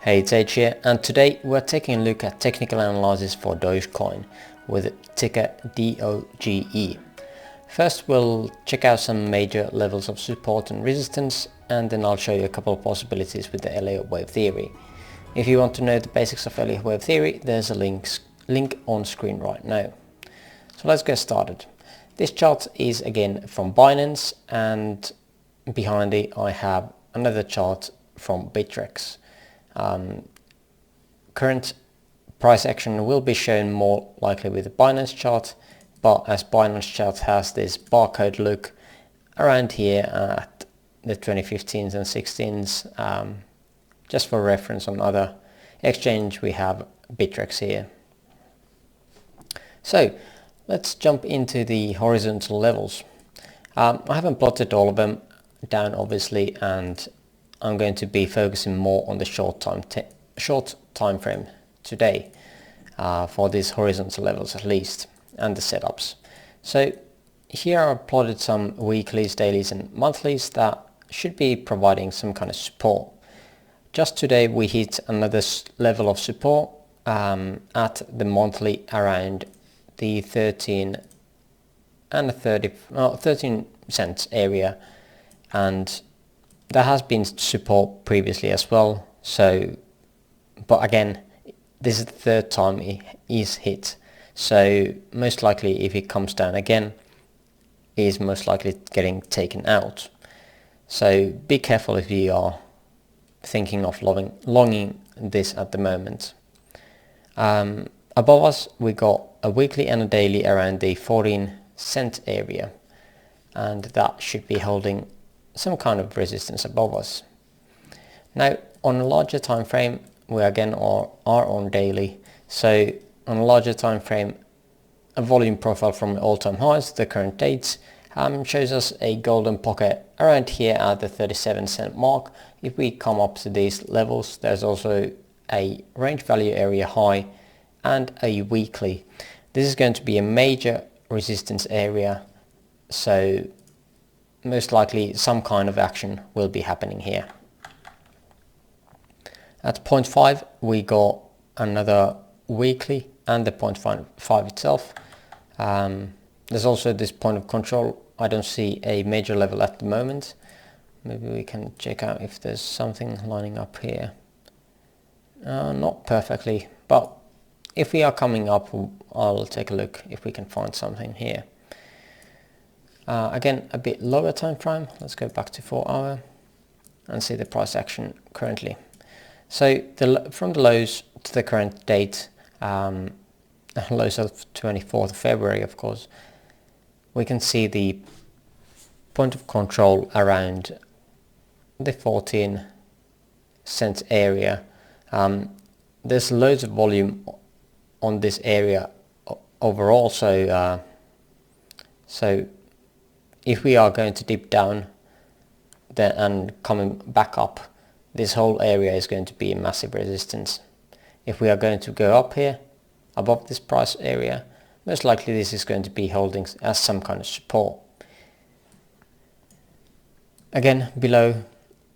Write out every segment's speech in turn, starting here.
Hey, it's Age here, and today we're taking a look at technical analysis for DOGECOIN with ticker DOGE. First we'll check out some major levels of support and resistance, and then I'll show you a couple of possibilities with the Elliott Wave theory. If you want to know the basics of Elliott Wave theory, there's a link on screen right now. So let's get started. This chart is again from Binance, and behind it I have another chart from Bittrex. Current price action will be shown more likely with the Binance chart, but as Binance chart has this barcode look around here at the 2015s and 16s, just for reference on other exchange we have Bittrex here. So let's jump into the horizontal levels. I haven't plotted all of them down obviously, and I'm going to be focusing more on the short time frame today for these horizontal levels at least, and the setups. So here I've plotted some weeklies, dailies and monthlies that should be providing some kind of support. Just today we hit another level of support at the monthly around the 13 cents area, and there has been support previously as well. So, but again, this is the third time it is hit. So most likely if it comes down again, it is most likely getting taken out. So be careful if you are thinking of longing this at the moment. Above us we got a weekly and a daily around the 14-cent area, and that should be holding some kind of resistance above us. Now on a larger time frame we again are on daily. So on a larger time frame, a volume profile from all-time highs to the current dates shows us a golden pocket around here at the 37-cent mark. If we come up to these levels, there's also a range value area high and a weekly. This is going to be a major resistance area, so most likely some kind of action will be happening here. At 0.5 we got another weekly and the 0.5 itself. There's also this point of control. I don't see a major level at the moment. Maybe we can check out if there's something lining up here. Not perfectly, but if we are coming up, I'll take a look if we can find something here. Again, a bit lower time frame. Let's go back to 4 hour and see the price action currently. So from the lows to the current date, lows of 24th of February of course, we can see the point of control around the 14-cent area. There's loads of volume on this area overall, so if we are going to dip down then and coming back up, this whole area is going to be a massive resistance. If we are going to go up here above this price area, most likely this is going to be holding as some kind of support. Again, below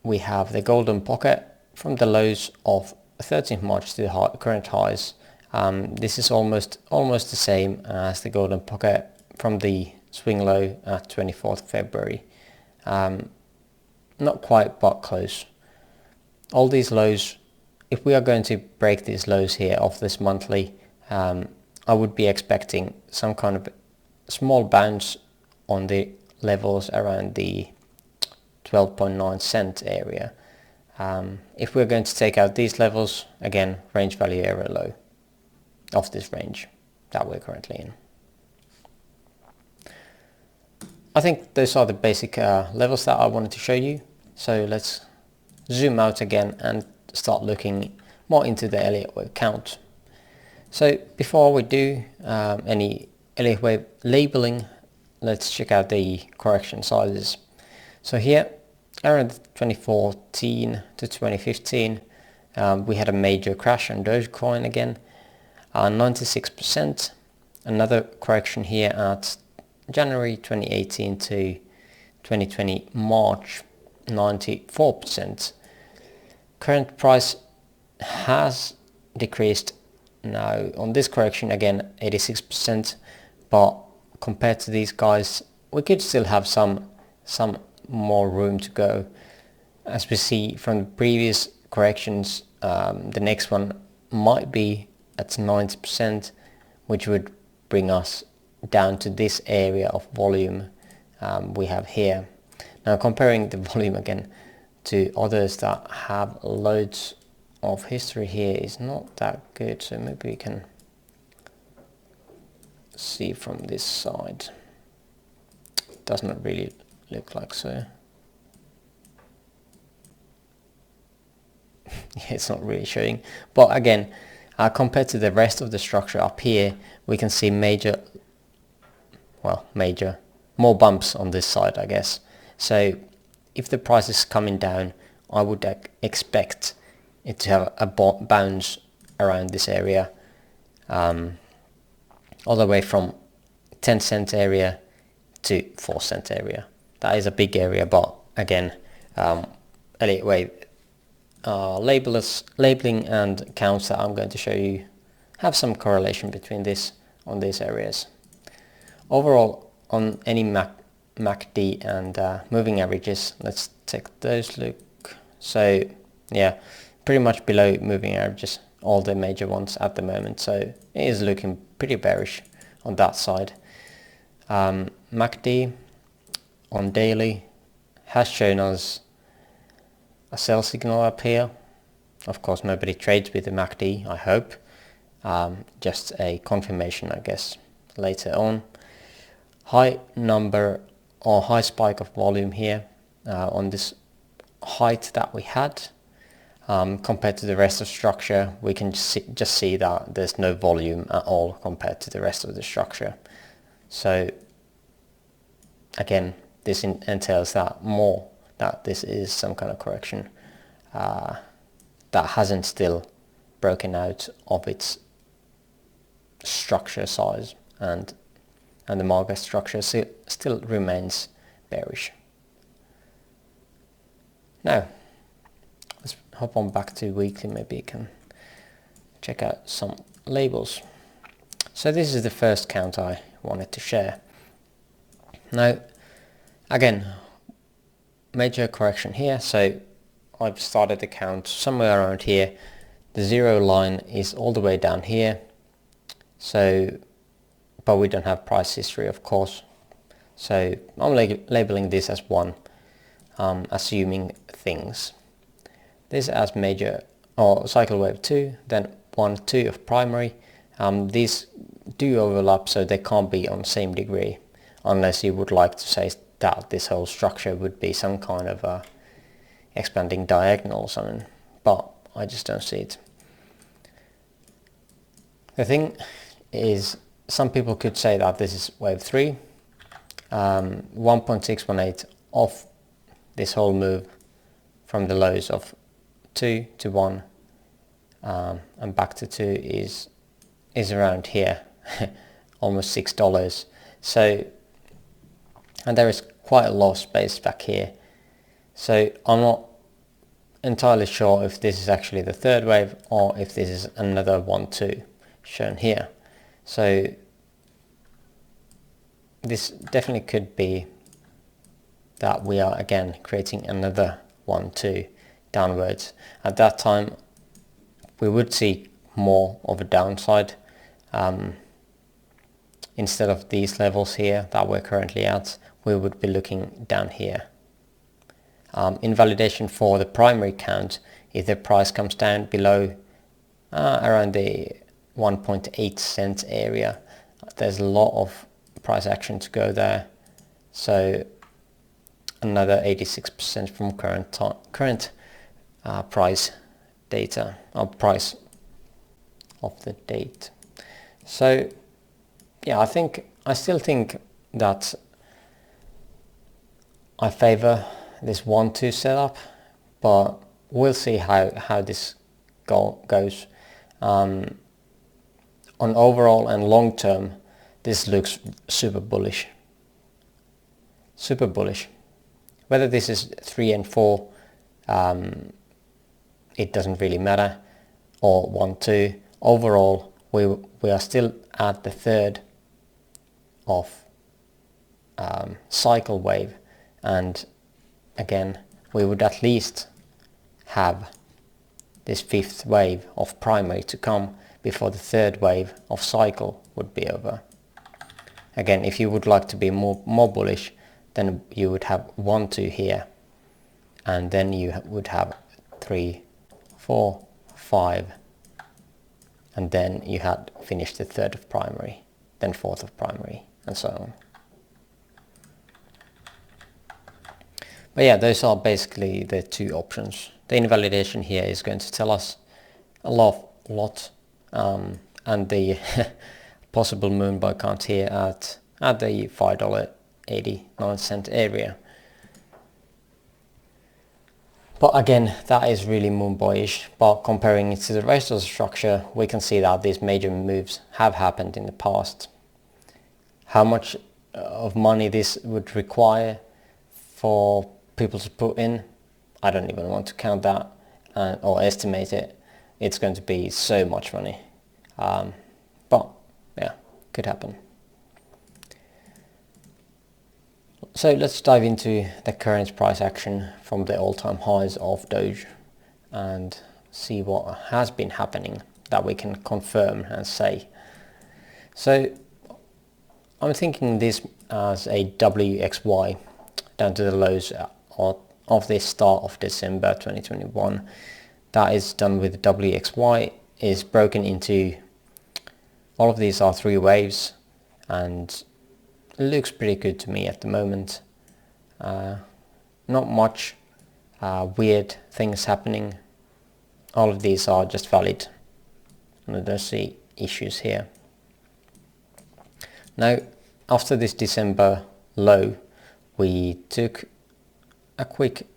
we have the golden pocket from the lows of 13th March to the current highs. This is almost the same as the golden pocket from the swing low at 24th February. Not quite, but close. All these lows, if we are going to break these lows here of this monthly, I would be expecting some kind of small bounce on the levels around the 12.9 cent area. If we're going to take out these levels, again, range value area low of this range that we're currently in. I think those are the basic levels that I wanted to show you. So let's zoom out again and start looking more into the Elliott Wave count. So before we do any Elliott Wave labeling, let's check out the correction sizes. So here around 2014 to 2015 we had a major crash on DOGECOIN again, 96%. Another correction here at January 2018 to 2020 March, 94%. Current price has decreased now on this correction, again 86%, but compared to these guys we could still have some more room to go. As we see from the previous corrections, the next one might be at 90%, which would bring us down to this area of volume we have here. Now comparing the volume again to others that have loads of history here is not that good, so maybe we can see from this side. It does not really look like so. Yeah, it's not really showing, but again, compared to the rest of the structure up here, we can see more bumps on this side, I guess. So if the price is coming down, I would expect it to have a bounce around this area, all the way from 10-cent area to 4-cent area. That is a big area, but again, Elliott Wave labeling and counts that I'm going to show you have some correlation between this on these areas. Overall, on any MACD and moving averages, let's take those look. So yeah, pretty much below moving averages, all the major ones at the moment, so it is looking pretty bearish on that side. MACD on daily has shown us a sell signal up here. Of course nobody trades with the MACD, I hope. Just a confirmation, I guess, later on. High number or high spike of volume here on this height that we had. Compared to the rest of the structure, we can just see that there's no volume at all compared to the rest of the structure. So again, this entails that this is some kind of correction that hasn't still broken out of its structure size, and the market structure still remains bearish. Now let's hop on back to weekly. Maybe you can check out some labels. So this is the first count I wanted to share. Now again, major correction here, so I've started the count somewhere around here. The zero line is all the way down here, so but we don't have price history, of course, so I'm labeling this as 1, assuming things. This as major or cycle wave 2, then 1, 2 of primary. These do overlap, so they can't be on the same degree, unless you would like to say that this whole structure would be some kind of a expanding diagonal or something, but I just don't see it. The thing is, some people could say that this is wave 3, 1.618 off this whole move from the lows of 2 to 1 and back to 2 is around here, almost $6. So, and there is quite a lot of space back here. So I'm not entirely sure if this is actually the third wave or if this is another 1-2 shown here. So this definitely could be that we are again creating another 1-2 downwards. At that time we would see more of a downside. Instead of these levels here that we're currently at, we would be looking down here. Invalidation for the primary count, if the price comes down below around the 1.8 cent area, there's a lot of price action to go there. So another 86% from current price data, or price of the date. So yeah, I still think that I favor this 1-2 setup, but we'll see how this goes. On overall and long term, this looks super bullish. Super bullish. Whether this is 3 and 4, it doesn't really matter. or 1, 2. Overall, we are still at the third of cycle wave, and again we would at least have this fifth wave of primary to come before the third wave of cycle would be over. Again, if you would like to be more bullish, then you would have 1, 2 here, and then you would have 3, 4, 5, and then you had finished the third of primary, then fourth of primary, and so on. But yeah, those are basically the two options. The invalidation here is going to tell us a lot, and the possible moon buy count here at the $5.89 area. But again, that is really moon buyish, but comparing it to the rest of the structure, we can see that these major moves have happened in the past. How much of money this would require for people to put in, I don't even want to count that or estimate it. It's going to be so much money, but yeah, could happen. So let's dive into the current price action from the all-time highs of Doge and see what has been happening that we can confirm and say. So I'm thinking this as a WXY down to the lows of this start of December 2021. That is done with WXY, is broken into, all of these are 3 waves, and it looks pretty good to me at the moment. Not much weird things happening. All of these are just valid, and I don't see issues here. Now, after this December low, we took a quick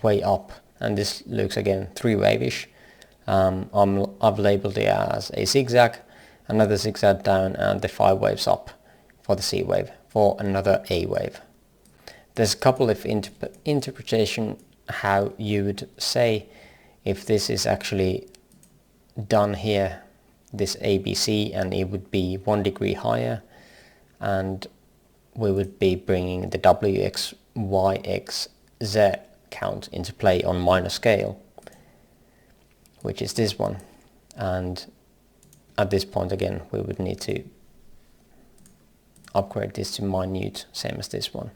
way up, and this looks again 3 wave-ish. I've labeled it as a zigzag, another zigzag down, and the 5 waves up for the C wave, for another A wave. There's a couple of interpretation how you would say if this is actually done here, this ABC, and it would be 1 degree higher, and we would be bringing the WXYXZ count into play on minor scale, which is this one. And at this point again, we would need to upgrade this to minute, same as this one.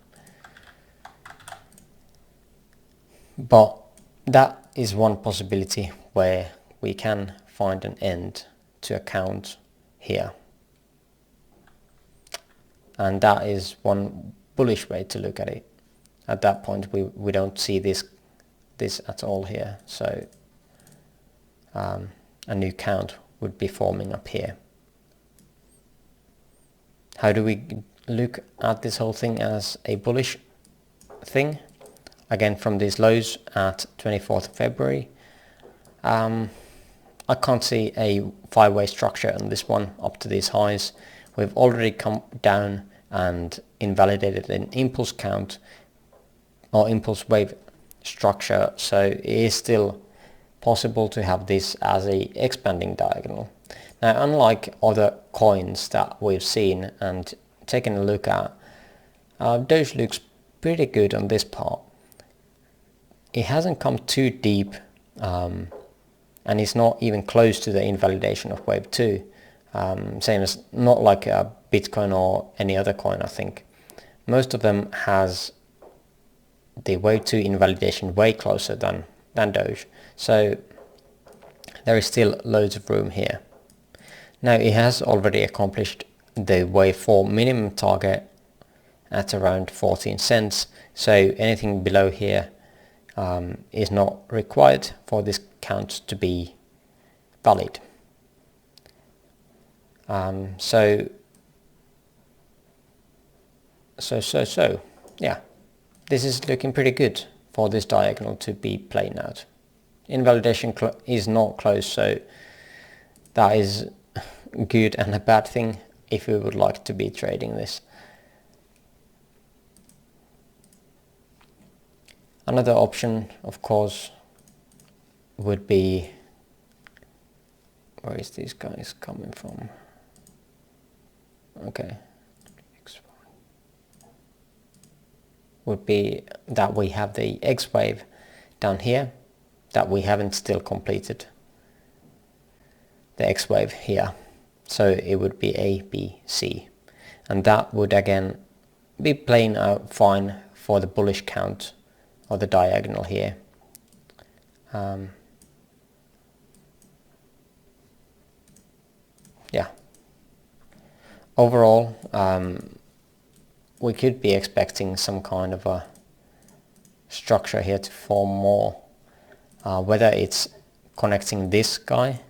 But that is one possibility where we can find an end to a count here, and that is one bullish way to look at it. At that point we don't see this at all here, so a new count would be forming up here. How do we look at this whole thing as a bullish thing? Again, from these lows at 24th of February, I can't see a 5-way structure on this one up to these highs. We've already come down and invalidated an impulse count or impulse wave structure, so it is still possible to have this as a expanding diagonal. Now, unlike other coins that we've seen and taken a look at, Doge looks pretty good on this part. It hasn't come too deep, and it's not even close to the invalidation of wave 2. Same as not like a Bitcoin or any other coin. I think most of them has the wave 2 invalidation way closer than Doge, so there is still loads of room here. Now, it has already accomplished the wave 4 minimum target at around 14 cents, so anything below here is not required for this count to be valid. So yeah, this is looking pretty good for this diagonal to be playing out. Invalidation is not close, so that is good and a bad thing if we would like to be trading this. Another option, of course, would be where is these guys coming from? Okay, would be that we have the X wave down here that we haven't still completed. The X wave here, so it would be A, B, C, and that would again be playing out fine for the bullish count or the diagonal here. Yeah, overall we could be expecting some kind of a structure here to form more, whether it's connecting this guy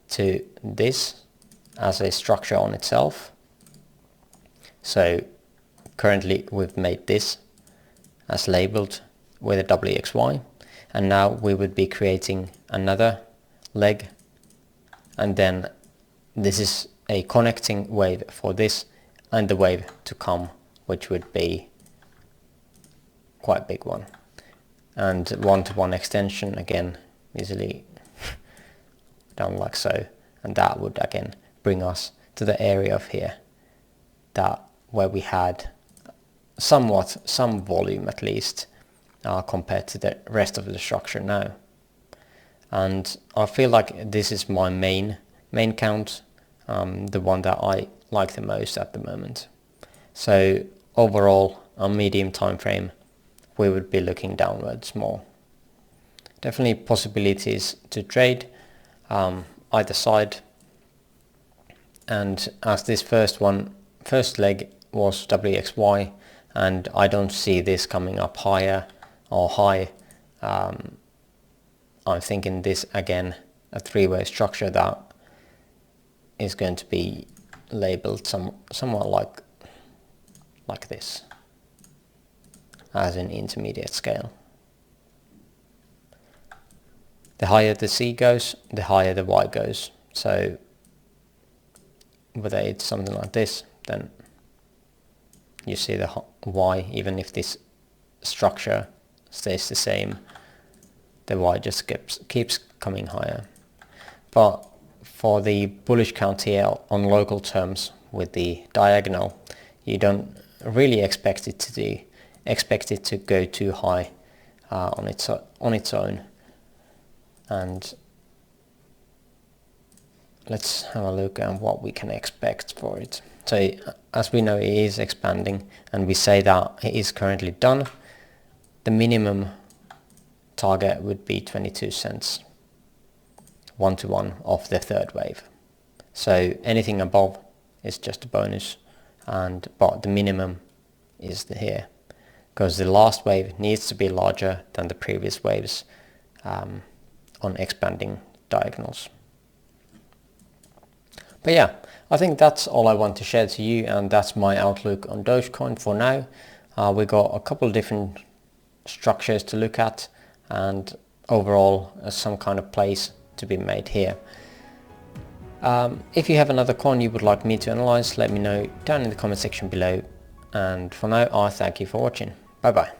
to this as a structure on itself. So currently we've made this as labeled with a WXY, and now we would be creating another leg, and then this is a connecting wave for this and the wave to come, which would be quite a big one, and one-to-one extension again easily down like so, and that would again bring us to the area of here, that where we had somewhat some volume at least compared to the rest of the structure now. And I feel like this is my main count, the one that I like the most at the moment. So overall, on medium time frame, we would be looking downwards more. Definitely possibilities to trade either side, and as this first leg was WXY, and I don't see this coming up higher or high, I'm thinking this again a three-way structure that is going to be labeled somewhat like this as an intermediate scale. The higher the C goes, the higher the Y goes. So whether it's something like this, then you see the Y, even if this structure stays the same, the Y just keeps coming higher. But for the bullish count here on local terms with the diagonal, you don't really expect it to go too high on its own. And let's have a look at what we can expect for it. So as we know, it is expanding, and we say that it is currently done. The minimum target would be 22 cents, one-to-one of the third wave. So anything above is just a bonus, but the minimum is here, because the last wave needs to be larger than the previous waves on expanding diagonals. But yeah, I think that's all I want to share to you, and that's my outlook on DOGECOIN for now. We got a couple of different structures to look at, and overall some kind of place to be made here. If you have another coin you would like me to analyze, let me know down in the comment section below, and for now I thank you for watching. Bye bye.